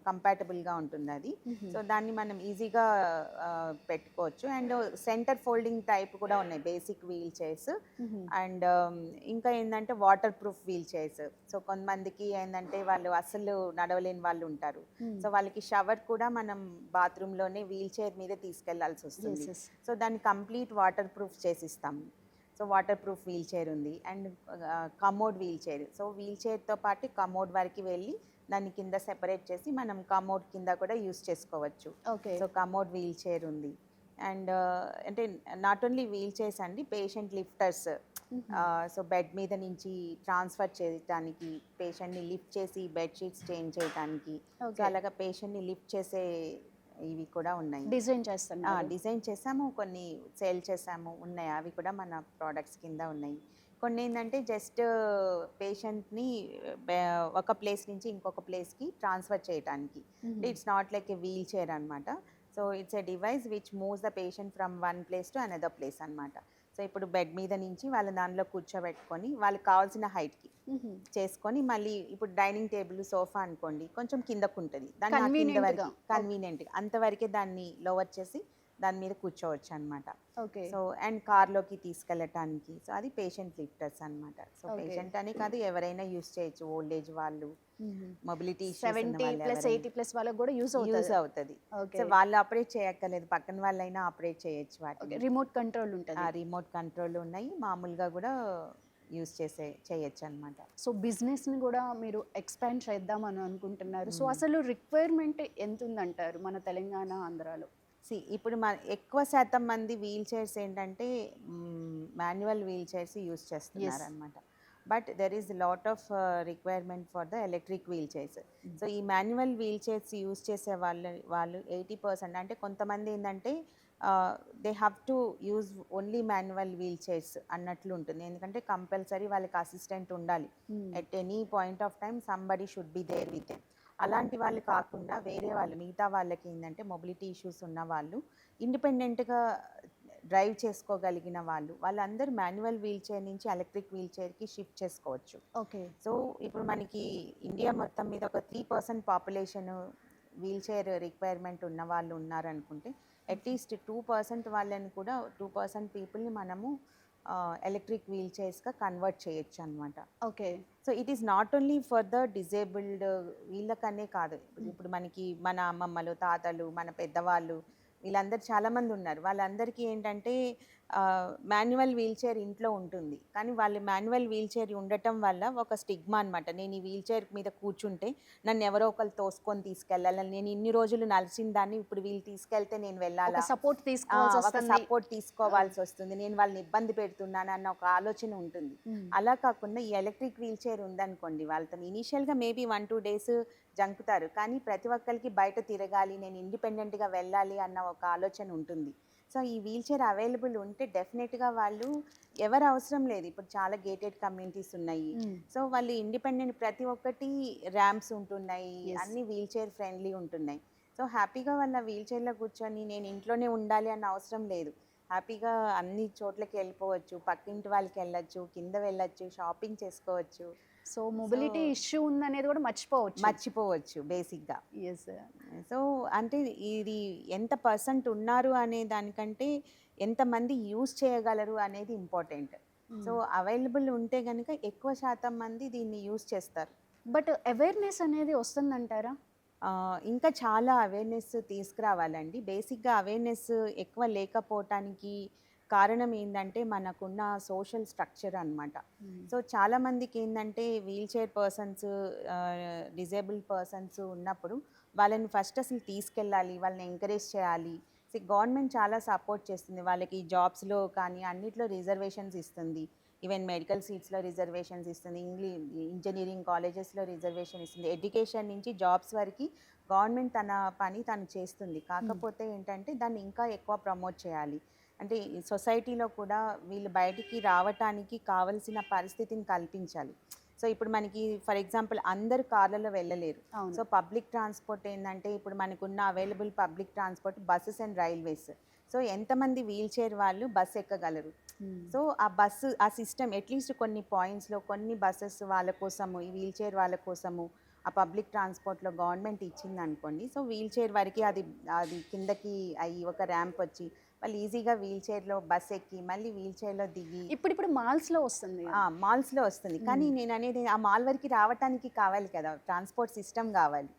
కంపాటబుల్గా ఉంటుంది అది. సో దాన్ని మనం ఈజీగా పెట్టుకోవచ్చు. అండ్ సెంటర్ ఫోల్డింగ్ టైప్ కూడా ఉన్నాయి బేసిక్ వీల్ చైర్స్. అండ్ ఇంకా ఏంటంటే waterproof wheelchairs. So కొంతమందికి ఏంటంటే వాళ్ళు అసలు నడవలేని వాళ్ళు ఉంటారు. సో వాళ్ళకి షవర్ కూడా మనం బాత్రూంలోనే వీల్ చైర్ మీదే తీసుకెళ్లాల్సి వస్తుంది. సో దాన్ని కంప్లీట్ వాటర్ ప్రూఫ్ చేసిస్తాము. So waterproof wheelchair ఉంది. And commode wheelchair. So wheel చైర్తో పాటు కమోడ్ వరకు వెళ్ళి దాన్ని కింద సెపరేట్ చేసి మనం కమోడ్ కింద కూడా యూస్ చేసుకోవచ్చు. Okay. So commode wheelchair ఉంది. అండ్ అంటే నాట్ ఓన్లీ వీల్ చైర్స్ అండి, పేషెంట్ లిఫ్టర్స్. సో బెడ్ మీద నుంచి ట్రాన్స్ఫర్ చేయడానికి, పేషెంట్ని లిఫ్ట్ చేసి బెడ్షీట్స్ చేంజ్ చేయడానికి, సో అలాగా పేషెంట్ని లిఫ్ట్ చేసే ఇవి కూడా ఉన్నాయి. డిజైన్ చేస్తాను. డిజైన్ చేసాము, కొన్ని సేల్ చేసాము, ఉన్నాయి. అవి కూడా మన ప్రోడక్ట్స్ కింద ఉన్నాయి. కొన్ని ఏంటంటే జస్ట్ పేషెంట్ని ఒక ప్లేస్ నుంచి ఇంకొక ప్లేస్కి ట్రాన్స్ఫర్ చేయడానికి. It's not like a wheelchair అనమాట. So it's a device which moves the patient from one place to another place అనమాట. సో ఇప్పుడు బెడ్ మీద నుంచి వాళ్ళ దానిలో కూర్చోబెట్టుకొని వాళ్ళకి కావాల్సిన హైట్కి చేసుకొని మళ్ళీ ఇప్పుడు డైనింగ్ టేబుల్ సోఫా అనుకోండి కొంచెం కిందకు ఉంటుంది దాన్ని ఆ కింద Convenient వరకు గా. కన్వీనియంట్గా అంతవరకే దాన్ని లోవర్ చేసి దాని మీద కూర్చోవచ్చు అనమాట. ఓకే. సో అండ్ కార్లోకి తీసుకెళ్ళటానికి సో అది పేషెంట్ లిఫ్టర్స్ అనమాట. So Okay. పేషెంట్ అని కాదు ఎవరైనా యూస్ చేయొచ్చు, ఓల్డ్ ఏజ్ వాళ్ళు, మొబిలిటీ 70+, 80+ వాళ్ళకి కూడా యూజ్ యూస్ అవుతుంది. అవుతుంది. ఓకే. సో వాళ్ళు ఆపరేట్ చేయక్కర్లేదు, పక్కన వాళ్ళైనా ఆపరేట్ చేయొచ్చు ఓకే, వాటిని. రిమోట్ కంట్రోల్ ఉంటుంది. రిమోట్ కంట్రోల్ ఉన్నాయి, మామూలుగా కూడా యూస్ చేయొచ్చు అనమాట. సో బిజినెస్ని కూడా మీరు ఎక్స్పాండ్ చేద్దామని అనుకుంటున్నారు. So Hmm. అసలు రిక్వైర్మెంట్ ఎంత ఉందంటారు మన తెలంగాణ, ఆంధ్రాలో? ఇప్పుడు ఎక్కువ శాతం మంది వీల్ చైర్స్ ఏంటంటే మాన్యువల్ వీల్ చైర్స్ యూస్ చేస్తున్నారు అనమాట. But there is lot of requirement for the electric wheelchairs. So ఈ మాన్యువల్ వీల్ చైర్స్ యూస్ చేసే వాళ్ళు 80% అంటే కొంతమంది ఏంటంటే they have to use only manual wheelchairs అన్నట్లు ఉంటుంది. ఎందుకంటే కంపల్సరీ వాళ్ళకి అసిస్టెంట్ ఉండాలి. At any point of time somebody should be there with them. అలాంటి వాళ్ళు కాకుండా వేరే వాళ్ళు మిగతా వాళ్ళకి ఏంటంటే మొబిలిటీ ఇష్యూస్ ఉన్న వాళ్ళు, ఇండిపెండెంట్గా డ్రైవ్ చేసుకోగలిగిన వాళ్ళందరూ మాన్యువల్ వీల్ చైర్ నుంచి ఎలక్ట్రిక్ వీల్ చైర్కి షిఫ్ట్ చేసుకోవచ్చు. ఓకే. సో ఇప్పుడు మనకి ఇండియా మొత్తం మీద ఒక 3% పాపులేషన్ వీల్ చైర్ రిక్వైర్మెంట్ ఉన్న వాళ్ళు ఉన్నారనుకుంటే అట్లీస్ట్ 2% వాళ్ళని కూడా 2% పీపుల్ని మనము ఎలక్ట్రిక్ వీల్ చైర్స్గా కన్వర్ట్ చేయొచ్చు అనమాట. Okay. So it is not only for the disabled వీళ్ళకనే కాదు, ఇప్పుడు మనకి మన అమ్మమ్మలు, తాతలు, మన పెద్దవాళ్ళు వీళ్ళందరూ చాలామంది ఉన్నారు. వాళ్ళందరికీ ఏంటంటే మాన్యువల్ వీల్ చైర్ ఇంట్లో ఉంటుంది, కానీ వాళ్ళు మాన్యువల్ వీల్ చైర్ ఉండటం వల్ల ఒక స్టిగ్మా అనమాట. నేను ఈ వీల్ చైర్ మీద కూర్చుంటే నన్ను ఎవరో ఒకరు తోసుకొని తీసుకెళ్ళాలి, నేను ఇన్ని రోజులు నలిసిన దాన్ని ఇప్పుడు వీళ్ళు తీసుకెళ్తే నేను వెళ్ళాలా, సపోర్ట్ సపోర్ట్ తీసుకోవాల్సి వస్తుంది, నేను వాళ్ళని ఇబ్బంది పెడుతున్నాను అన్న ఒక ఆలోచన ఉంటుంది. అలా కాకుండా ఈ ఎలక్ట్రిక్ వీల్ చైర్ ఉందనుకోండి, వాళ్ళతో ఇనీషియల్గా మేబీ 1-2 days జంకుతారు, కానీ ప్రతి ఒక్కరికి బయట తిరగాలి, నేను ఇండిపెండెంట్గా వెళ్ళాలి అన్న ఒక ఆలోచన ఉంటుంది. సో ఈ వీల్ చైర్ అవైలబుల్ ఉంటే డెఫినెట్గా వాళ్ళు ఎవరు అవసరం లేదు. ఇప్పుడు చాలా గేటెడ్ కమ్యూనిటీస్ ఉన్నాయి, సో వాళ్ళు ఇండిపెండెంట్, ప్రతి ఒక్కటి ర్యాంప్స్ ఉంటున్నాయి, అన్ని వీల్ చైర్ ఫ్రెండ్లీ ఉంటున్నాయి. సో హ్యాపీగా వాళ్ళ వీల్ చైర్లో కూర్చొని నేను ఇంట్లోనే ఉండాలి అన్న అవసరం లేదు, హ్యాపీగా అన్ని చోట్లకి వెళ్ళిపోవచ్చు, పక్కింటి వాళ్ళకి వెళ్ళచ్చు, కింద వెళ్ళచ్చు, షాపింగ్ చేసుకోవచ్చు. సో మొబిలిటీ ఇష్యూ ఉందనేది కూడా మర్చిపోవచ్చు బేసిక్గా. ఎస్. సో అంటే ఇది ఎంత పర్సెంట్ ఉన్నారు అనే దానికంటే ఎంతమంది యూజ్ చేయగలరు అనేది ఇంపార్టెంట్. సో అవైలబుల్ ఉంటే కనుక ఎక్కువ శాతం మంది దీన్ని యూజ్ చేస్తారు. బట్ అవేర్నెస్ అనేది వస్తుందంటారా? ఇంకా చాలా అవేర్నెస్ తీసుకురావాలండి. బేసిక్గా అవేర్నెస్ ఎక్కువ లేకపోవటానికి కారణం ఏంటంటే మనకున్న సోషల్ స్ట్రక్చర్ అనమాట. సో చాలామందికి ఏంటంటే wheelchair persons, disabled persons ఉన్నప్పుడు వాళ్ళని ఫస్ట్ అసలు తీసుకెళ్ళాలి, వాళ్ళని ఎంకరేజ్ చేయాలి. సో గవర్నమెంట్ చాలా సపోర్ట్ చేస్తుంది, వాళ్ళకి జాబ్స్లో కానీ అన్నిట్లో రిజర్వేషన్స్ ఇస్తుంది, ఈవెన్ మెడికల్ సీట్స్లో రిజర్వేషన్స్ ఇస్తుంది, ఇంజనీరింగ్ కాలేజెస్లో రిజర్వేషన్ ఇస్తుంది, ఎడ్యుకేషన్ నుంచి జాబ్స్ వరకు గవర్నమెంట్ తన పని తను చేస్తుంది. కాకపోతే ఏంటంటే దాన్ని ఇంకా ఎక్కువ ప్రమోట్ చేయాలి. అంటే సొసైటీలో కూడా వీళ్ళు బయటికి రావటానికి కావలసిన పరిస్థితిని కల్పించాలి. సో ఇప్పుడు మనకి ఫర్ ఎగ్జాంపుల్ అందరు కార్లలో వెళ్ళలేరు. సో పబ్లిక్ ట్రాన్స్పోర్ట్ ఏంటంటే ఇప్పుడు మనకున్న available public transport buses and railways. So ఎంతమంది వీల్ చైర్ వాళ్ళు బస్సు ఎక్కగలరు? సో ఆ సిస్టమ్ అట్లీస్ట్ కొన్ని పాయింట్స్లో కొన్ని బస్సెస్ వాళ్ళ కోసము, ఈ వీల్ చైర్ వాళ్ళ కోసము ఆ పబ్లిక్ ట్రాన్స్పోర్ట్లో గవర్నమెంట్ ఇచ్చింది అనుకోండి. సో వీల్ చైర్ వరకు అది కిందకి అయ్యి ఒక ర్యాంప్ వచ్చి వాళ్ళు ఈజీగా వీల్ చైర్లో బస్ ఎక్కి మళ్ళీ వీల్ చైర్లో దిగి ఇప్పుడు మాల్స్లో వస్తుంది. కానీ నేను అనేది ఆ మాల్ వరకు రావడానికి కావాలి కదా, ట్రాన్స్పోర్ట్ సిస్టమ్ కావాలి.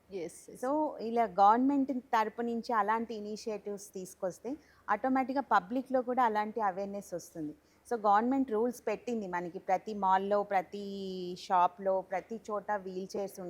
సో ఇలా గవర్నమెంట్ తరపు నుంచి అలాంటి ఇనిషియేటివ్స్ తీసుకొస్తే ఆటోమేటిక్గా పబ్లిక్లో కూడా అలాంటి అవేర్నెస్ వస్తుంది. సో గవర్నమెంట్ రూల్స్ పెట్టింది మనకి, ప్రతి మాల్లో, ప్రతి షాప్లో, ప్రతి చోట వీల్ చైర్స్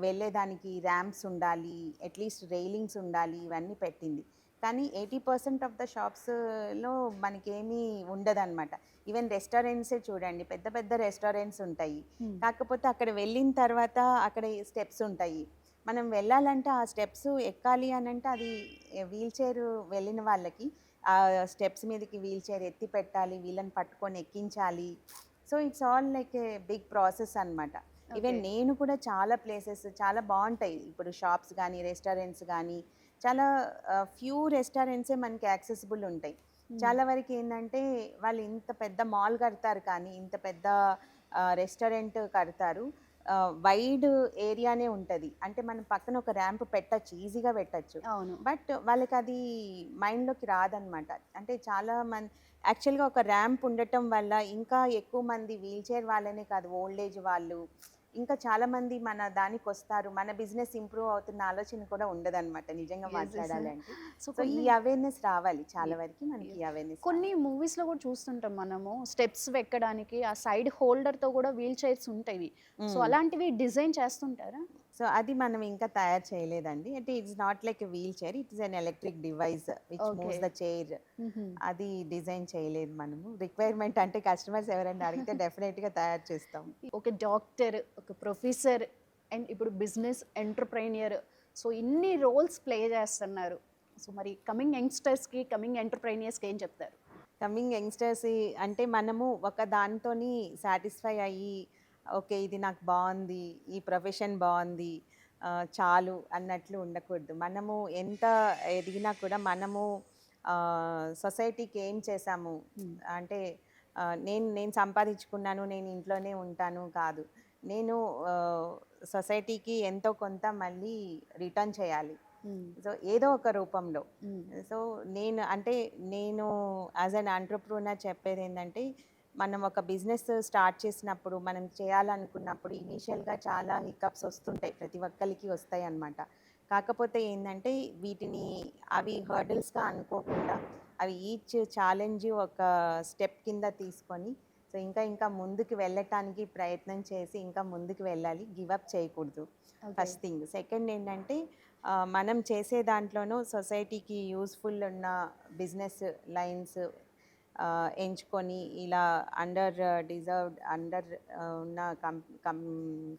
వెళ్ళేదానికి ర్యాంప్స్ ఉండాలి, అట్లీస్ట్ రైలింగ్స్ ఉండాలి, ఇవన్నీ పెట్టింది. కానీ 80% ఆఫ్ ద షాప్స్లో మనకేమీ ఉండదన్నమాట. ఈవెన్ రెస్టారెంట్సే చూడండి, పెద్ద పెద్ద రెస్టారెంట్స్ ఉంటాయి, కాకపోతే అక్కడ వెళ్ళిన తర్వాత అక్కడ స్టెప్స్ ఉంటాయి. మనం వెళ్ళాలంటే ఆ స్టెప్స్ ఎక్కాలి అని అంటే అది వీల్ చైర్ వెళ్ళిన వాళ్ళకి ఆ స్టెప్స్ మీదకి వీల్ చైర్ ఎత్తి పెట్టాలి, వీళ్ళని పట్టుకొని ఎక్కించాలి. So it's all like a big process అనమాట. ఈవెన్ నేను కూడా చాలా ప్లేసెస్ చాలా బాగుంటాయి, ఇప్పుడు షాప్స్ కానీ రెస్టారెంట్స్ కానీ చాలా ఫ్యూ రెస్టారెంట్సే మనకి యాక్సెసిబుల్ ఉంటాయి. చాలా వరకు ఏంటంటే వాళ్ళు ఇంత పెద్ద మాల్ కడతారు కానీ ఇంత పెద్ద రెస్టారెంట్ కడతారు, వైడ్ ఏరియానే ఉంటుంది, అంటే మనం పక్కన ఒక ర్యాంప్ పెట్టచ్చు, ఈజీగా పెట్టచ్చు. అవును. బట్ వాళ్ళకి అది మైండ్లోకి రాదనమాట. అంటే చాలా మంది యాక్చువల్గా ఒక ర్యాంప్ ఉండటం వల్ల ఇంకా ఎక్కువ మంది వీల్ చైర్ వాళ్ళనే కాదు, ఓల్డ్ ఏజ్ వాళ్ళు ఇంకా చాలా మంది మన దానికి వస్తారు, మన బిజినెస్ ఇంప్రూవ్ అవుతున్న ఆలోచన కూడా ఉండదన్నమాట నిజంగా Yes, yes. మాట్లాడాలంటే. సో సో ఈ అవేర్నెస్ రావాలి చాలా వరకు, మనకి ఈ అవేర్నెస్ కొన్ని మూవీస్లో కూడా చూస్తుంటాం మనము, స్టెప్స్ ఎక్కడానికి ఆ సైడ్ హోల్డర్తో కూడా వీల్ చైర్స్ ఉంటాయి. సో అలాంటివి డిజైన్ చేస్తుంటారా? సో అది మనం ఇంకా తయారు చేయలేదండి. అంటే it's not like a wheelchair, it is an electric device which moves the chair. అది డిజైన్ చేయలేదు మనము. రిక్వైర్మెంట్ అంటే కస్టమర్స్ ఎవరైనా అడిగితే డెఫినెట్గా తయారు చేస్తాం. ఒక డాక్టర్, ఒక ప్రొఫెసర్ అండ్ ఇప్పుడు బిజినెస్ ఎంటర్ప్రైనియర్, సో ఇన్ని రోల్స్ ప్లే చేస్తున్నారు. సో మరి కమింగ్ యంగ్స్టర్స్కి, కమింగ్ ఎంటర్ప్రైనియర్స్కి ఏం చెప్తారు? కమింగ్ యంగ్స్టర్స్ అంటే మనము ఒక దానితోని సాటిస్ఫై అయ్యి ఓకే ఇది నాకు బాగుంది, ఈ ప్రొఫెషన్ బాగుంది, చాలు అన్నట్లు ఉండకూడదు. మనము ఎంత ఎదిగినా కూడా మనము సొసైటీకి ఏం చేశాము అంటే నేను నేను సంపాదించుకున్నాను, నేను ఇంట్లోనే ఉంటాను కాదు, నేను సొసైటీకి ఎంతో కొంత మళ్ళీ రిటర్న్ చేయాలి. సో ఏదో ఒక రూపంలో. సో నేను యాజ్ అన్ ఆంటర్ప్రూనర్ చెప్పేది ఏంటంటే, మనం ఒక బిజినెస్ స్టార్ట్ చేసినప్పుడు, మనం చేయాలనుకున్నప్పుడు ఇనీషియల్గా చాలా హికప్స్ వస్తుంటాయి, ప్రతి ఒక్కరికి వస్తాయి అన్నమాట. కాకపోతే ఏంటంటే వీటిని అవి హర్డిల్స్గా అనుకోకుండా అవి ఈచ్ ఛాలెంజ్ ఒక స్టెప్ కింద తీసుకొని సో ఇంకా ఇంకా ముందుకు వెళ్ళటానికి ప్రయత్నం చేసి ఇంకా ముందుకు వెళ్ళాలి, గివప్ చేయకూడదు. First thing. సెకండ్ ఏంటంటే మనం చేసే దాంట్లోనూ సొసైటీకి యూస్ఫుల్ ఉన్న బిజినెస్ లైన్స్ ఎంచుకొని ఇలా అండర్ ఉన్న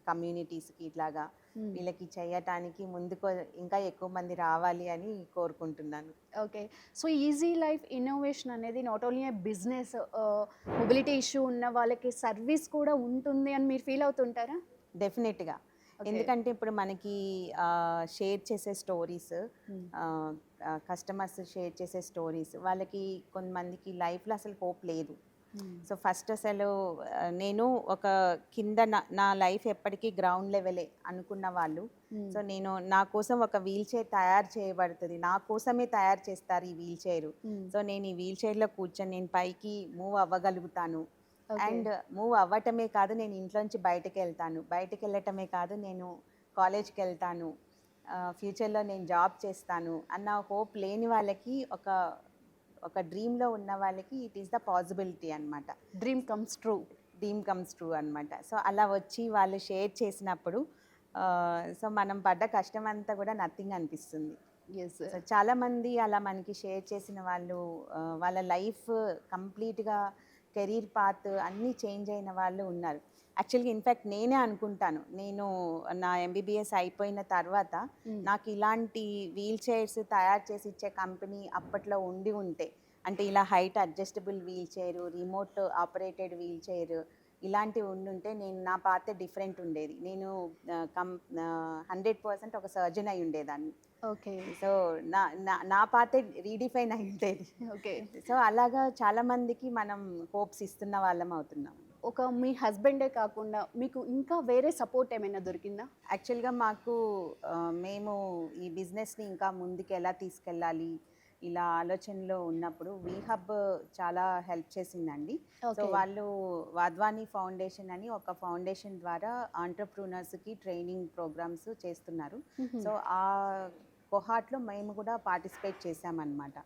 కమ్యూనిటీస్కి ఇట్లాగా వీళ్ళకి చేయటానికి ముందుకు ఇంకా ఎక్కువ మంది రావాలి అని కోరుకుంటున్నాను. Okay. So easy life innovation అనేది not only a business, mobility issue ఉన్న వాళ్ళకి సర్వీస్ కూడా ఉంటుంది అని మీరు ఫీల్ అవుతుంటారా? డెఫినెట్గా. ఎందుకంటే ఇప్పుడు మనకి షేర్ చేసే స్టోరీస్, కస్టమర్స్ షేర్ చేసే స్టోరీస్, వాళ్ళకి కొంతమందికి లైఫ్లో అసలు హోప్ లేదు. సో ఫస్ట్ అసలు నేను ఒక కింద నా లైఫ్ ఎప్పటికీ గ్రౌండ్ లెవెలే అనుకున్న వాళ్ళు, సో నా కోసం ఒక వీల్ చైర్ తయారు చేయబడుతుంది, నా కోసమే తయారు చేస్తారు ఈ వీల్ చైర్. సో నేను ఈ వీల్ చైర్లో కూర్చొని నేను పైకి మూవ్ అవ్వగలుగుతాను, అండ్ మూవ్ అవ్వటమే కాదు నేను ఇంట్లోంచి బయటకు వెళ్ళటమే కాదు నేను కాలేజ్కి వెళ్తాను, ఫ్యూచర్లో నేను జాబ్ చేస్తాను అన్న హోప్ లేని వాళ్ళకి, ఒక డ్రీమ్లో ఉన్న వాళ్ళకి ఇట్ ఈస్ ద పాసిబిలిటీ అనమాట. డ్రీమ్ కమ్స్ ట్రూ అనమాట. సో అలా వచ్చి వాళ్ళు షేర్ చేసినప్పుడు సో మనం పడ్డ కష్టం అంతా కూడా నథింగ్ అనిపిస్తుంది. సో చాలామంది అలా మనకి షేర్ చేసిన వాళ్ళు వాళ్ళ లైఫ్ కంప్లీట్గా కెరీర్ పాత్ అన్నీ చేంజ్ అయిన వాళ్ళు ఉన్నారు. యాక్చువల్గా ఇన్ఫ్యాక్ట్ నేనే అనుకుంటాను, నేను నా ఎంబీబీఎస్ అయిపోయిన తర్వాత నాకు ఇలాంటి వీల్ చైర్స్ తయారు చేసి ఇచ్చే కంపెనీ అప్పట్లో ఉంటే, అంటే ఇలా height adjustable wheelchair, remote operated wheelchair ఇలాంటివి ఉండుంటే నా పాత డిఫరెంట్ ఉండేది. నేను 100% ఒక సర్జన్ అయి ఉండేదాన్ని. ఓకే. సో నా పాత రీడిఫైన్ అయి ఉండేది. ఓకే. సో అలాగా చాలా మందికి మనం హోప్స్ ఇస్తున్న వాళ్ళం అవుతున్నాం. ఒక మీ హస్బెండే కాకుండా మీకు ఇంకా వేరే సపోర్ట్ ఏమైనా దొరికిందా? యాక్చువల్గా మాకు మేము ఈ బిజినెస్ని ఇంకా ముందుకు ఎలా తీసుకెళ్ళాలి ఇలా ఆలోచనలో ఉన్నప్పుడు వీహబ్ చాలా హెల్ప్ చేసిందండి. సో వాళ్ళు వాద్వానీ ఫౌండేషన్ అని ఒక ఫౌండేషన్ ద్వారా ఆంటర్ప్రూనర్స్కి ట్రైనింగ్ ప్రోగ్రామ్స్ చేస్తున్నారు. సో ఆ కొహాట్లో మేము కూడా పార్టిసిపేట్ చేసామన్నమాట.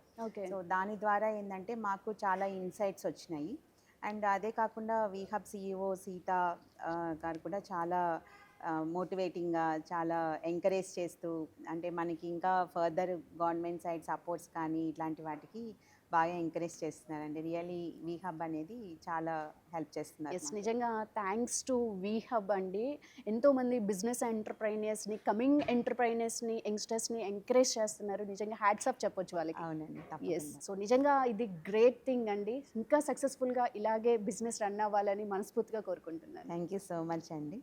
సో దాని ద్వారా ఏంటంటే మాకు చాలా ఇన్సైట్స్ వచ్చినాయి. అండ్ అదే కాకుండా వీహబ్ సిఇఓ సీత గారు కూడా చాలా మోటివేటింగ్గా, చాలా ఎంకరేజ్ చేస్తూ, అంటే మనకి ఇంకా ఫర్దర్ గవర్నమెంట్ సైడ్ సపోర్ట్స్ కానీ ఇట్లాంటి వాటికి బాగా ఎంకరేజ్ చేస్తున్నారండి. రియల్లీ వీహబ్ అనేది చాలా హెల్ప్ చేస్తున్నారు. ఎస్, నిజంగా థ్యాంక్స్ టు వీహబ్ అండి. ఎంతోమంది బిజినెస్ ఎంటర్ప్రైనర్స్ని, కమింగ్ ఎంటర్ప్రైనర్స్ని, యంగ్స్టర్స్ని ఎంకరేజ్ చేస్తున్నారు. నిజంగా హ్యాట్స్ ఆఫ్ చెప్పొచ్చు వాళ్ళకి. అవునండి. ఎస్, సో నిజంగా ఇది గ్రేట్ థింగ్ అండి. ఇంకా సక్సెస్ఫుల్గా ఇలాగే బిజినెస్ రన్ అవ్వాలని మనస్ఫూర్తిగా కోరుకుంటున్నాను. థ్యాంక్ యూ సో మచ్ అండి.